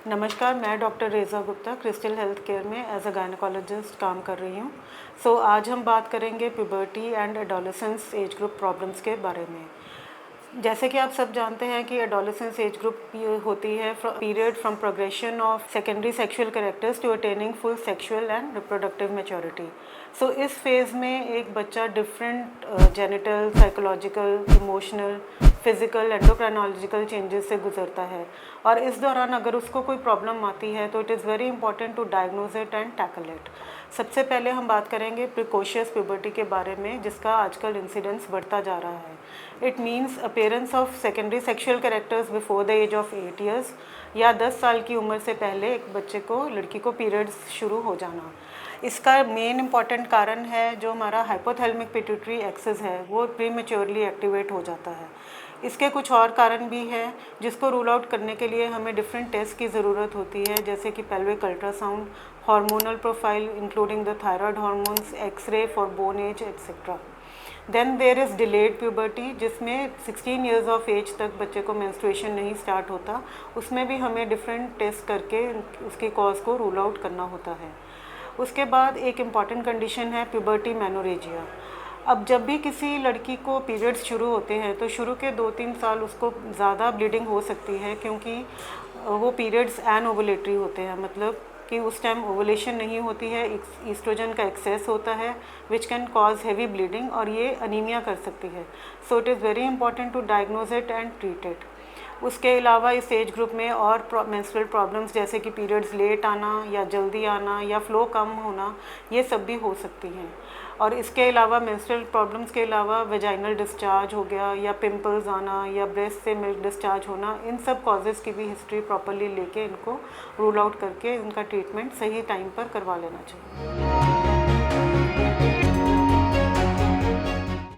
नमस्कार, मैं doctor Reza Gupta crystal health care में एज अ गायनेकोलॉजिस्ट काम कर रही हूँ। आज हम बात करेंगे puberty and adolescence age group problems के बारे में। जैसे कि आप सब जानते हैं कि एडोलेसेंस एज ग्रुप होती है period from progression of secondary sexual characters to attaining full sexual and reproductive maturity. इस फेज़ में एक बच्चा different genital, psychological, emotional, physical, endocrinological changes से गुजरता है और इस दौरान अगर उसको कोई प्रॉब्लम आती है तो it is very important to diagnose it and tackle it. सबसे पहले हम बात करेंगे प्रिकॉशियस प्यूबर्टी के बारे में, जिसका आजकल इंसिडेंस बढ़ता जा रहा है। It means appearance of secondary sexual characters before the age of 8 years या 10 साल की उम्र से पहले एक बच्चे को, लड़की को पीरियड्स शुरू हो जाना। इसका मेन इंपॉर्टेंट कारण है जो हमारा हाइपोथैलेमिक पिट्यूटरी एक्सिस है वो प्रीमेच्योरली एक्टिवेट हो जाता है। इसके कुछ और कारण भी हैं जिसको रूल आउट करने के लिए हमें डिफरेंट टेस्ट की ज़रूरत होती है, जैसे कि pelvic ultrasound, hormonal profile including the thyroid hormones, x-ray for bone age etcetera. Then there is delayed puberty, जिसमें 16 ईयर्स ऑफ एज तक बच्चे को मेंस्ट्रुएशन नहीं स्टार्ट होता। उसमें भी हमें डिफरेंट टेस्ट करके उसकी कॉज को रूल आउट करना होता है। उसके बाद एक इम्पॉर्टेंट कंडीशन है प्यूबर्टी मेनोरेजिया। अब जब भी किसी लड़की को पीरियड्स शुरू होते हैं तो शुरू के 2-3 साल उसको ज़्यादा ब्लीडिंग हो सकती है, क्योंकि वो पीरियड्स एनओवुलेटरी होते हैं, मतलब कि उस टाइम ओवुलेशन नहीं होती है, ईस्ट्रोजन का एक्सेस होता है which can cause heavy bleeding और ये अनीमिया कर सकती है। So it is very important to diagnose it and treat it. उसके अलावा इस एज ग्रुप में और मेंस्ट्रुअल प्रॉब्लम्स जैसे कि पीरियड्स लेट आना या जल्दी आना या फ्लो कम होना, ये सब भी हो सकती हैं। और इसके अलावा मेंस्ट्रुअल प्रॉब्लम्स के अलावा वेजाइनल डिस्चार्ज हो गया या पिंपल्स आना या ब्रेस्ट से मिल्क डिस्चार्ज होना, इन सब कॉजेज़ की भी हिस्ट्री प्रॉपरली लेके इनको रूल आउट करके इनका ट्रीटमेंट सही टाइम पर करवा लेना चाहिए।